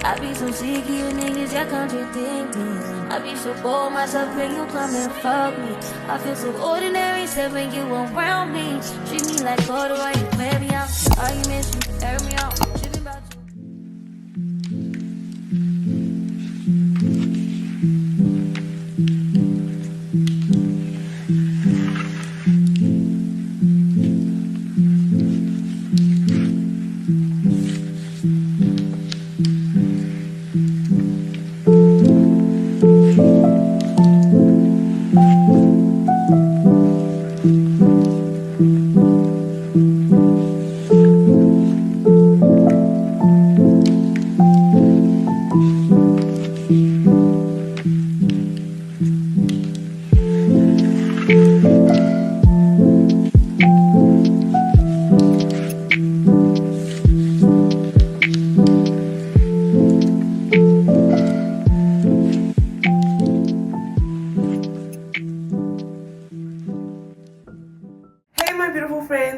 I be so sick of you niggas, y'all contradicting. I be so bold myself when you come and fuck me. I feel so ordinary, except when you around me. Treat me like water while you play me out. Arguments, you air me out. Tripping about you.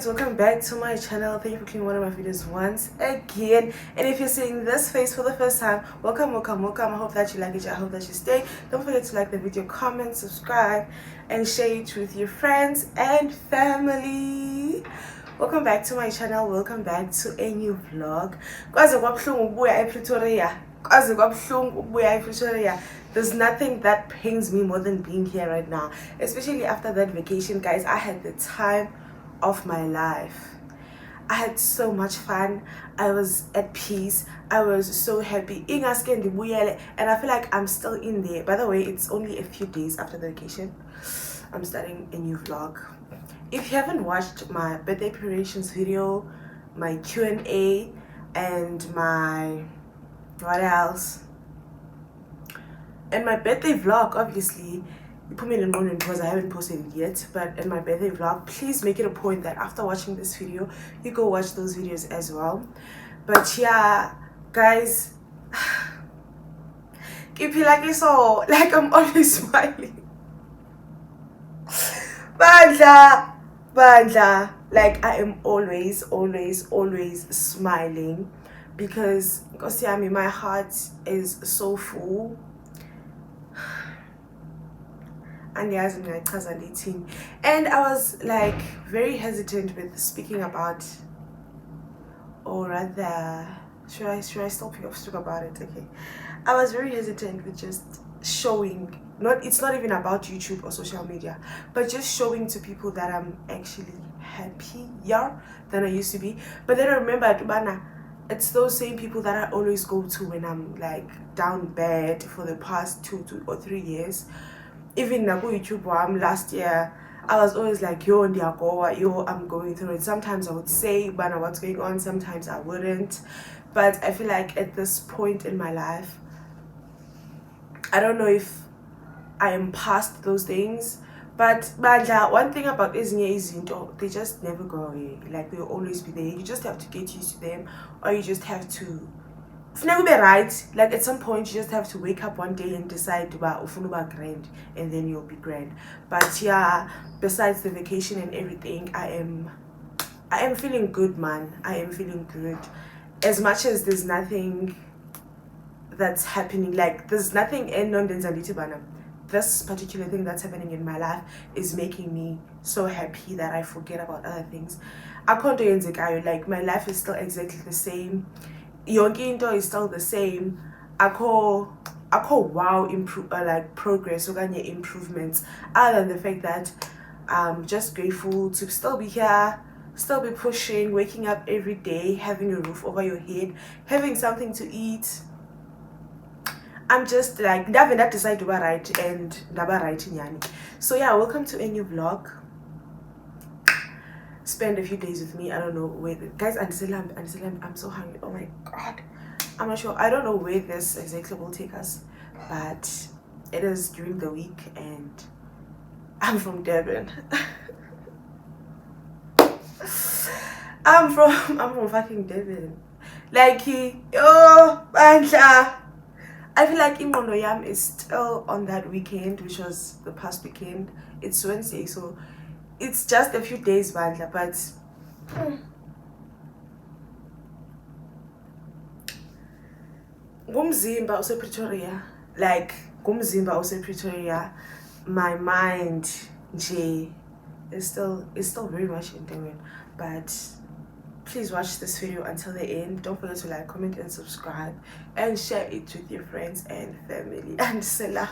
Welcome back to my channel. Thank you for clicking one of my videos once again. And if you're seeing this face for the first time, welcome. I hope that you like it. I hope that you stay. Don't forget to like the video, comment, subscribe, and share it with your friends and family. Welcome back to my channel. Welcome back to a new vlog. There's nothing that pains me more than being here right now, especially after that vacation, guys. I had the time of my life. I had so much fun. I was at peace. I was so happy. And I feel like I'm still in there. By the way, it's only a few days after the vacation. I'm starting a new vlog. If you haven't watched my birthday preparations video, my Q&A, and my what else? And my birthday vlog, obviously, you put me in the morning because I haven't posted it yet. But in my birthday vlog, please make it a point that after watching this video, you go watch those videos as well. But yeah, guys, keep it like so, like I'm always smiling. Bandla, like I am always smiling because my heart is so full. And I was like very hesitant with speaking about, or rather, should I still speak about it? Okay, I was very hesitant with just showing, it's not even about YouTube or social media, but just showing to people that I'm actually happier than I used to be. But then I remember, it's those same people that I always go to when I'm like down bad for the past 2 or 3 years. Even Nago YouTuber last year, I was always like, yo, I'm going through it. Sometimes I would say, Bana, what's going on? Sometimes I wouldn't. But I feel like at this point in my life, I don't know if I am past those things. But one thing about Isnye is, they just never go away. Like, they'll always be there. You just have to get used to them, or you just have to never be right. Like at some point you just have to wake up one day and decide about grand, and then you'll be grand. But yeah, besides the vacation and everything, I am feeling good, man. I am feeling good. As much as there's nothing that's happening, like there's nothing in this particular thing that's happening in my life is making me so happy that I forget about other things. Like my life is still exactly the same. Yonke into is still the same. Ako wow like progress or improvements, other than the fact that I'm just grateful to still be here, still be pushing, waking up every day, having a roof over your head, having something to eat. I'm just like never that decide to be right and never right nyani. So yeah, welcome to a new vlog. Spend a few days with me. I don't know where guys, until I'm so hungry. Oh my god, I'm not sure. I don't know where this exactly will take us, but it is during the week and I'm from Durban. I'm from fucking Durban. Like bandla. I feel like Imono Yam is still on that weekend, which was the past weekend. It's Wednesday, so it's just a few days, bandla, but ngumzimba usePretoria, like ngumzimba usePretoria, my mind nje is still very much in Durban. But please watch this video until the end. Don't forget to like, comment, and subscribe, and share it with your friends and family. And salam.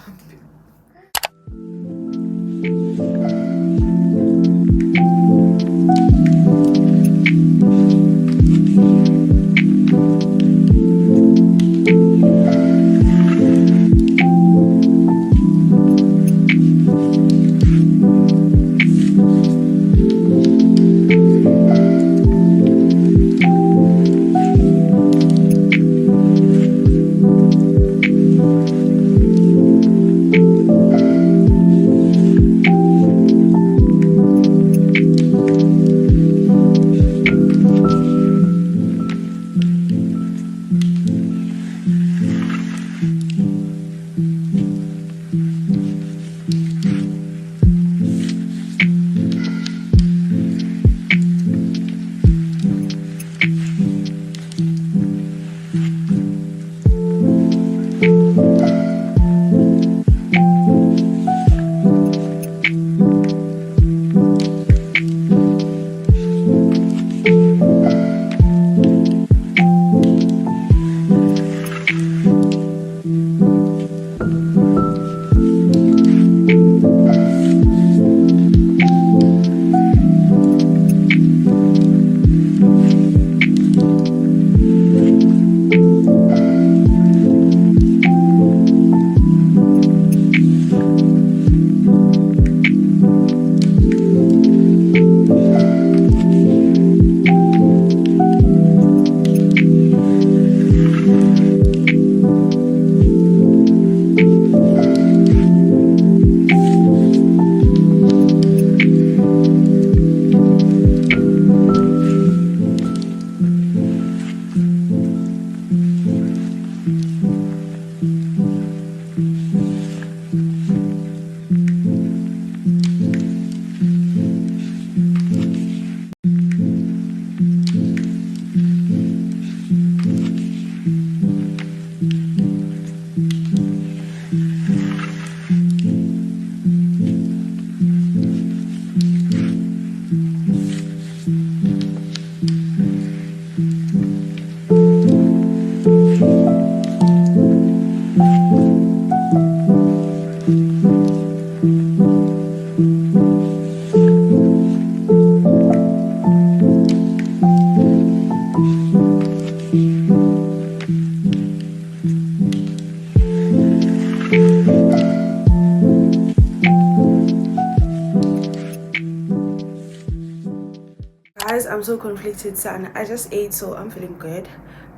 Guys, I'm so conflicted, son. I just ate, so I'm feeling good,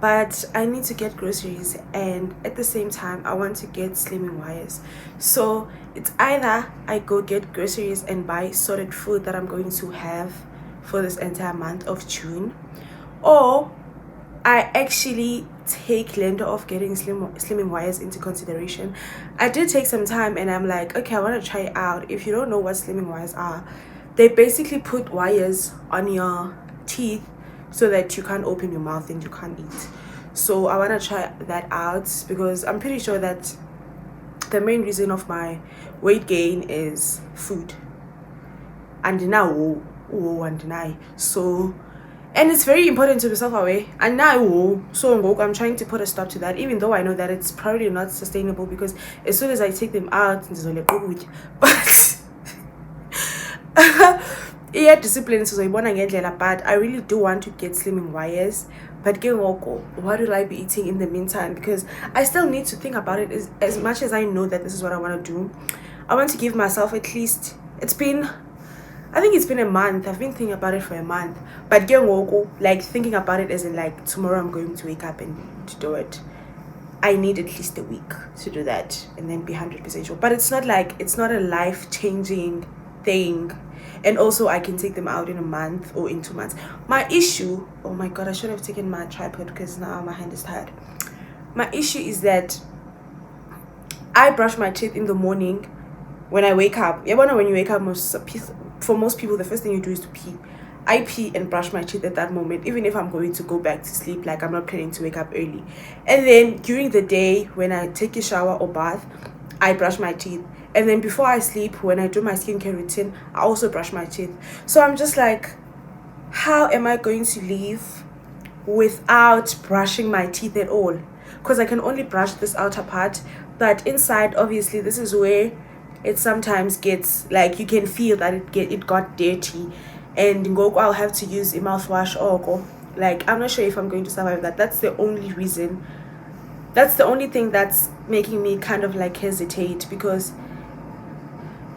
but I need to get groceries, and at the same time I want to get slimming wires. So it's either I go get groceries and buy sorted food that I'm going to have for this entire month of June, or I actually take lender of getting slimming wires into consideration. I did take some time, and I'm like, okay, I want to try it out. If you don't know what slimming wires are, they basically put wires on your teeth so that you can't open your mouth and you can't eat. So I want to try that out because I'm pretty sure that the main reason of my weight gain is food. And now, so, and it's very important to be self-aware. And now, so I'm trying to put a stop to that, even though I know that it's probably not sustainable, because as soon as I take them out, but yeah, discipline is but I really do want to get slimming wires. But what will I be eating in the meantime? Because I still need to think about it. As much as I know that this is what I want to do, I want to give myself at least, I think it's been a month. I've been thinking about it for a month. But like thinking about it as in like tomorrow I'm going to wake up and to do it. I need at least a week to do that and then be 100% sure. But it's not a life-changing thing. And also I can take them out in a month or in 2 months. My issue, oh my god, I should have taken my tripod because now my hand is tired. My issue is that I brush my teeth in the morning when I wake up. When you wake up, for most people, the first thing you do is to pee. I pee and brush my teeth at that moment, even if I'm going to go back to sleep, like I'm not planning to wake up early. And then during the day, when I take a shower or bath, I brush my teeth. And then before I sleep, when I do my skincare routine, I also brush my teeth. So I'm just like, how am I going to live without brushing my teeth at all? Because I can only brush this outer part, but inside, obviously, this is where it sometimes gets, like, you can feel that it got dirty, and I'll have to use a mouthwash or like, I'm not sure if I'm going to survive that. That's the only reason. That's the only thing that's making me kind of like hesitate, because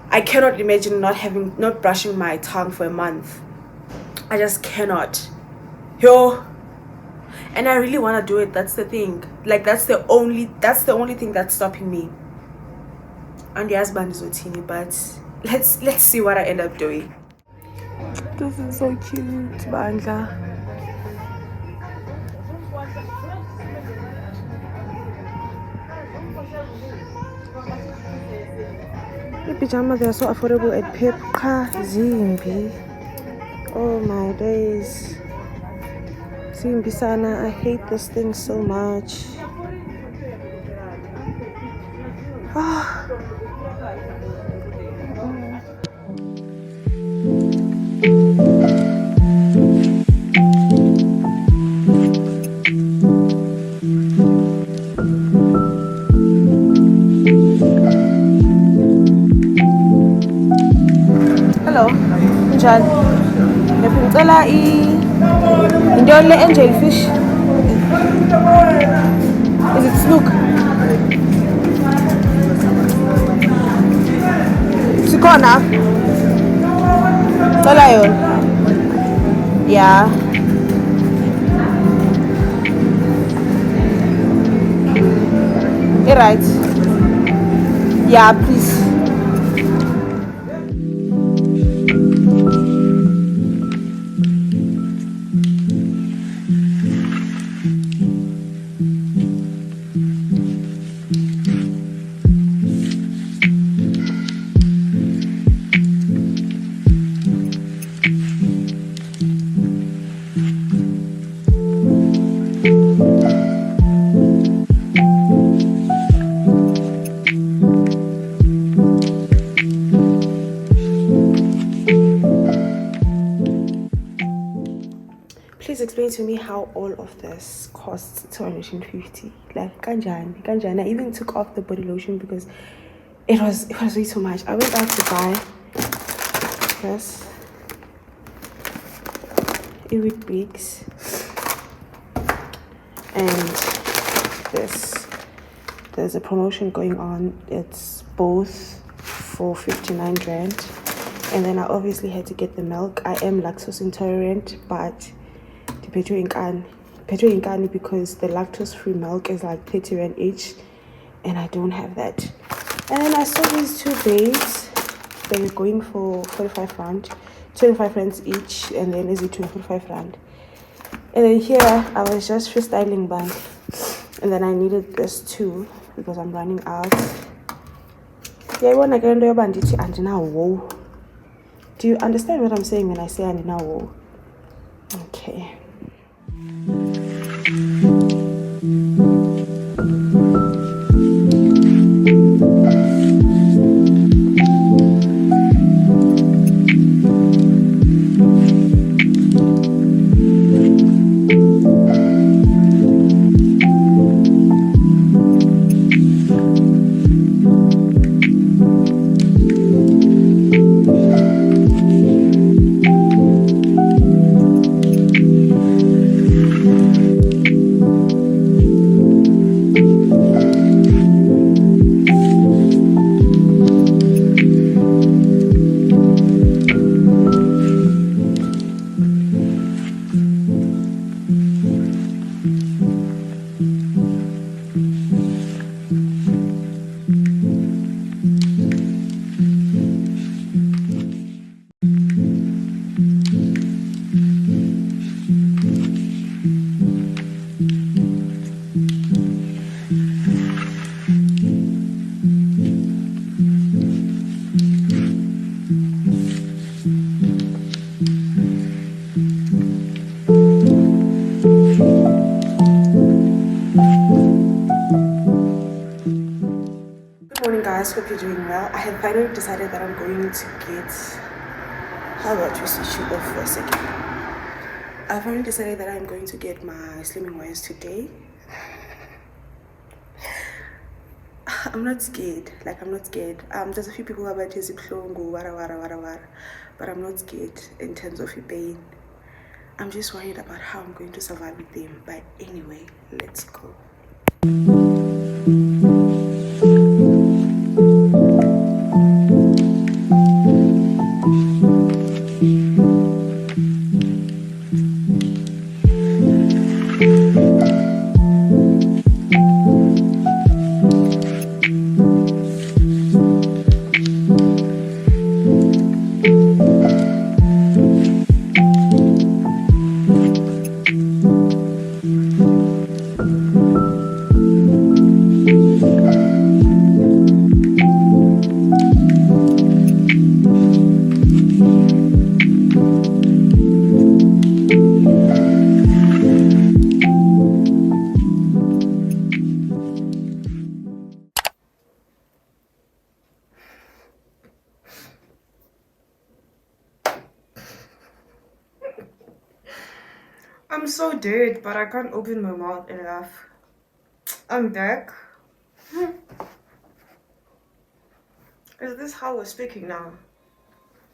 I cannot imagine not brushing my tongue for a month. I just cannot. Yo. And I really want to do it. That's the thing. Like, that's the only thing that's stopping me. And the husband is Otini, but let's see what I end up doing. This is so cute, Bandla. The pajamas, they are so affordable at Pepka Zimbi. Oh my days. Zimbi Sana, I hate this thing so much. Ah. Hello, Njani. Ngicela into le angel fish. Is it snook? Sikhona? Ngicela yona. Yeah. Right. Yeah, please. Please explain to me how all of this costs 250. Like, kanjani. I even took off the body lotion because it was way too much. I went out to buy this Iwit Bigs and this. There's a promotion going on. It's both for 59 rand. And then I obviously had to get the milk. I am lactose intolerant, but because the lactose free milk is like 30 rand each, and I don't have that. And then I saw these two babes. They were going for 45 rand, 25 rands each, and then is it 45 rand. And then here I was just freestyling bank, and then I needed this too because I'm running out. Yeah, do you understand what I'm saying when I say andinawo? Okay. guys, hope you're doing well. I have finally decided that I'm going to get... How about we switch you off for a second? I finally decided that I'm going to get my slimming wires today. I'm not scared. Like, I'm not scared. There's a few people who are about to go wara, but I'm not scared in terms of pain. I'm just worried about how I'm going to survive with them. But anyway, let's go. I'm so dead, but I can't open my mouth and laugh. I'm back. Is this how we're speaking now?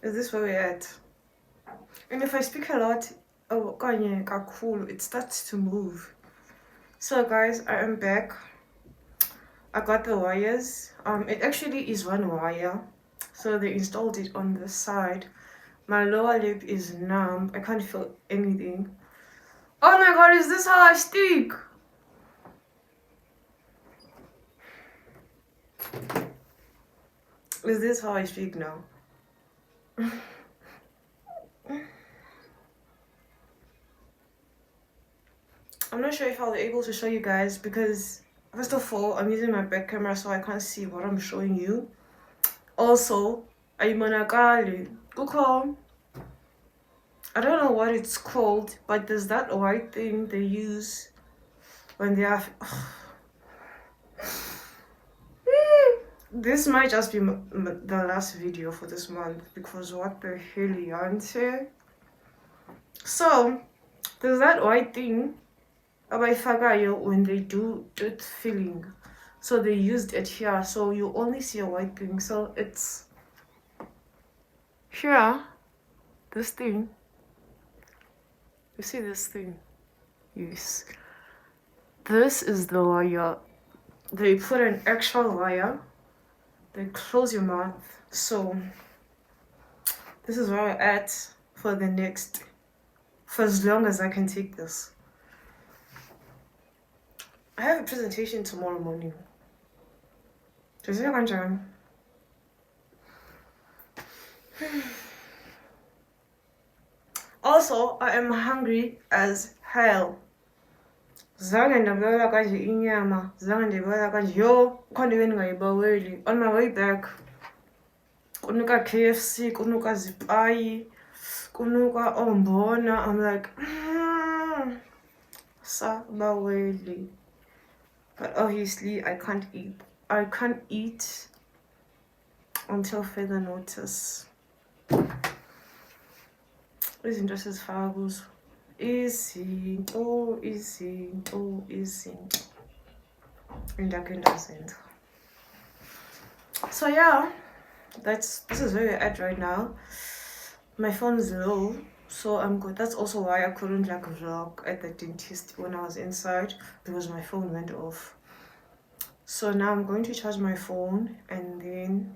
Is this where we're at? And if I speak a lot, it starts to move. So guys, I am back. I got the wires. It actually is one wire. So they installed it on the side. My lower lip is numb. I can't feel anything. Oh my god, is this how I speak? Is this how I speak now? I'm not sure if I'll be able to show you guys because first of all, I'm using my back camera so I can't see what I'm showing you. Also, I don't know what it's called, but there's that white thing they use when they have... This might just be the last video for this month because what the hell, Yante? So, there's that white thing when they do tooth filling. So they used it here, so you only see a white thing. So it's here, this thing. You see this thing? Yes. This is the wire. They put an extra wire. They close your mouth. So this is where we're at for as long as I can take this. I have a presentation tomorrow morning. Also, I am hungry as hell. On my way back, kunuka KFC, kunuka zipai, kunuka ombona. I'm like, sabaweli. But obviously, I can't eat. I can't eat until further notice. Izinto sezifaka kuzo. Izinto. Endakhe ndazenza. So yeah, this is where we're at right now. My phone is low, so I'm good. That's also why I couldn't vlog at the dentist when I was inside because my phone went off. So now I'm going to charge my phone, and then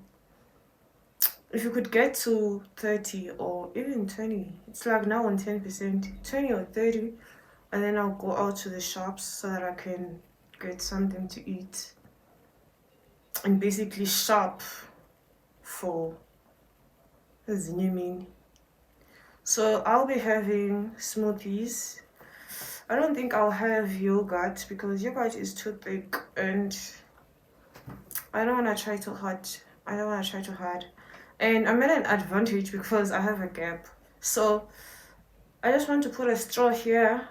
if you could get to 30 or even 20, it's like now on 10%, 20 or 30, and then I'll go out to the shops so that I can get something to eat and basically shop for Zinyumini. So I'll be having smoothies. I don't think I'll have yogurt because yogurt is too thick and I don't want to try too hard. And I'm at an advantage because I have a gap. So I just want to put a straw here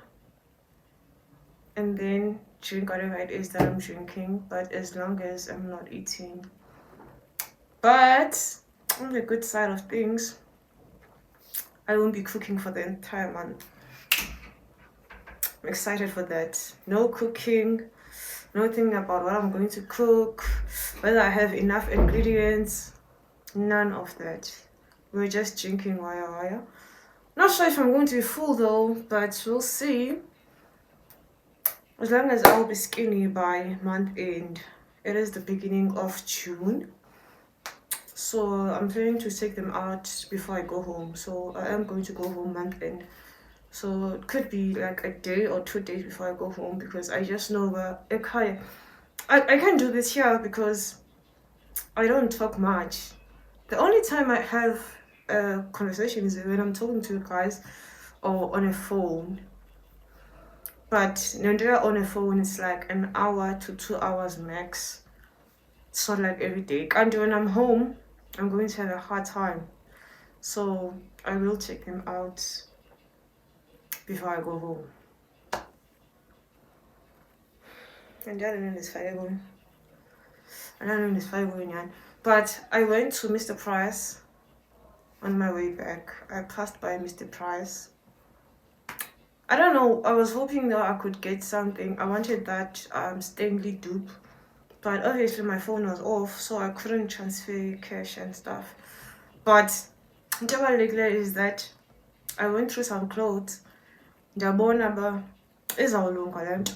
and then drink whatever it is that I'm drinking, but as long as I'm not eating But on the good side of things, I won't be cooking for the entire month. I'm excited for that. No cooking, no thinking about what I'm going to cook, whether I have enough ingredients, none of that. We're just drinking wire. Not sure if I'm going to be full though, but we'll see. As long as I'll be skinny by month end. It is the beginning of June. So I'm planning to take them out before I go home. So I am going to go home month end. So it could be like a day or 2 days before I go home, because I just know that I can't do this here because I don't talk much. The only time I have a conversation is when I'm talking to you guys or on a phone. But Nigeria on a phone is like an hour to 2 hours max. It's not like every day. And when I'm home, I'm going to have a hard time. So I will check them out before I go home. And I don't know this fire going. But I went to Mr. Price on my way back. I passed by Mr. Price. I don't know, I was hoping that I could get something. I wanted that Stanley dupe, but obviously my phone was off, so I couldn't transfer cash and stuff. But whatever is that I went through some clothes. Ndiyabona ba izawulunga le nto.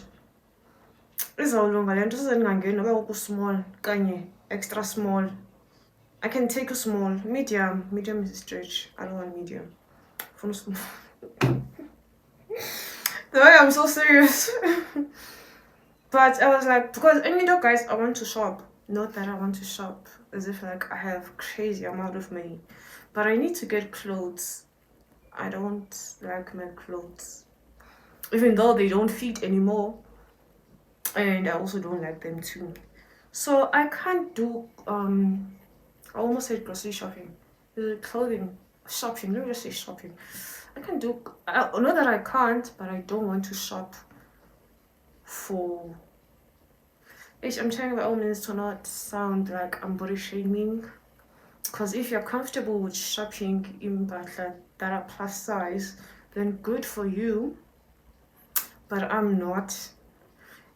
Izawulunga le nto sizendingangeni noba uku-small kanye extra small. I can take a small, medium. Medium is a stretch. I don't want medium. For small. The way I'm so serious. But I was like, because guys, I want to shop. Not that I want to shop as if like I have crazy amount of money, but I need to get clothes. I don't like my clothes, even though they don't fit anymore, and I also don't like them too. So I can't do I almost said grocery shopping, clothing shopping. Let me just say shopping. I can do, not that I can't, but I don't want to shop for, I'm trying by all means to not sound like I'm body shaming, because if you're comfortable with shopping in Batla that are plus size, then good for you, but I'm not,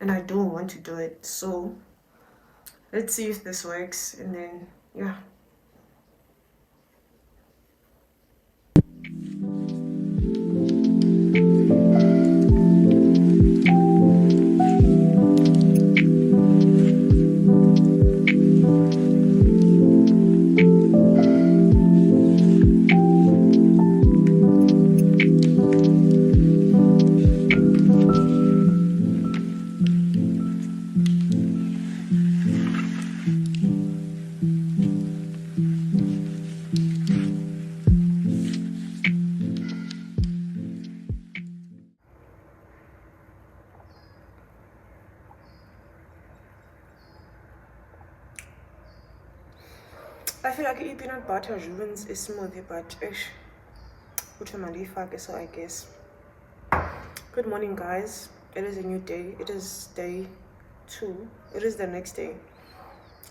and I don't want to do it. So let's see if this works, and then yeah. I feel like peanut butter ruins a smoothie, but so I guess. Good morning, guys. It is a new day. It is day 2. It is the next day.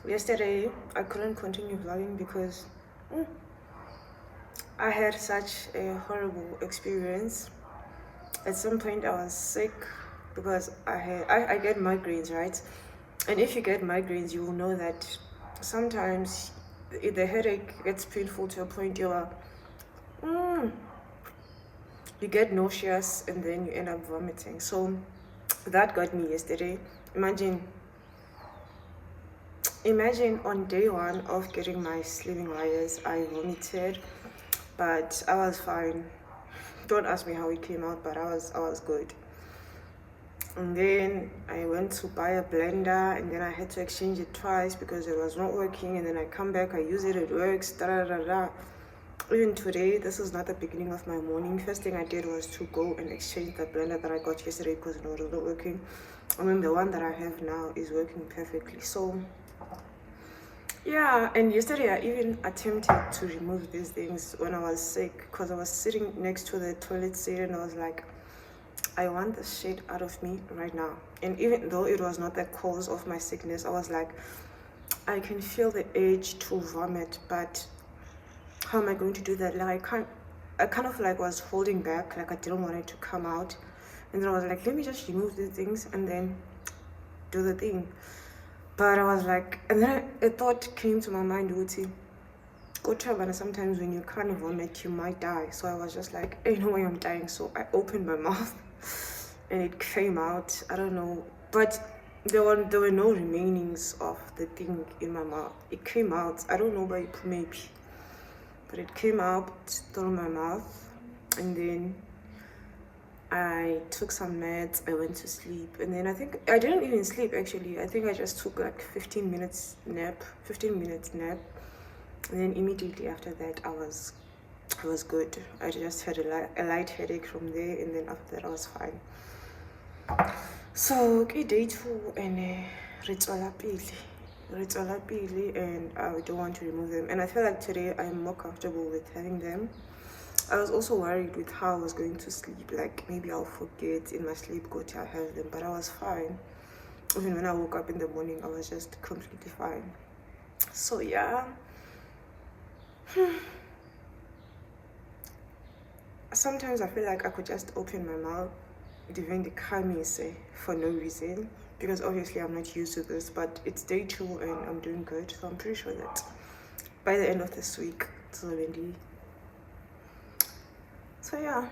Yesterday, I couldn't continue vlogging because I had such a horrible experience. At some point, I was sick because I get migraines, right? And if you get migraines, you will know that sometimes the headache gets painful to a point you get nauseous and then you end up vomiting. So that got me yesterday. Imagine on day 1 of getting my sleeping wires, I vomited, but I was fine. Don't ask me how it came out, but I was good. And then I went to buy a blender, and then I had to exchange it twice because it was not working, and then I come back, I use it, it works, Even today, this is not the beginning of my morning. First thing I did was to go and exchange the blender that I got yesterday because it was not working. And then the one that I have now is working perfectly. So yeah, and yesterday I even attempted to remove these things when I was sick, because I was sitting next to the toilet seat and I was like, I want this shit out of me right now. And even though it was not the cause of my sickness, I was like, I can feel the urge to vomit, but how am I going to do that? Like I kind of like was holding back, like I didn't want it to come out, and then I was like, let me just remove these things and then do the thing. But I was like, and then a thought came to my mind, Uti, go travel. Sometimes when you can't vomit, you might die. So I was just like, hey, no way I'm dying. So I opened my mouth and it came out. I don't know, but there were no remainings of the thing in my mouth. It came out. I don't know, maybe, but it came out through my mouth, and then I took some meds. I went to sleep, and then I think I didn't even sleep actually. I think I just took like 15 minutes nap, and then immediately after that I was good. I just had a light headache from there, and then after that I was fine. So okay, day 2 and Ritswalapili, and I don't want to remove them, and I feel like today I'm more comfortable with having them. I was also worried with how I was going to sleep, like maybe I'll forget in my sleep go to have them, but I was fine. Even when I woke up in the morning, I was just completely fine. So yeah, sometimes I feel like I could just open my mouth during the kamise for no reason, because obviously I'm not used to this, but it's day 2 and I'm doing good, so I'm pretty sure that by the end of this week it's already. So yeah.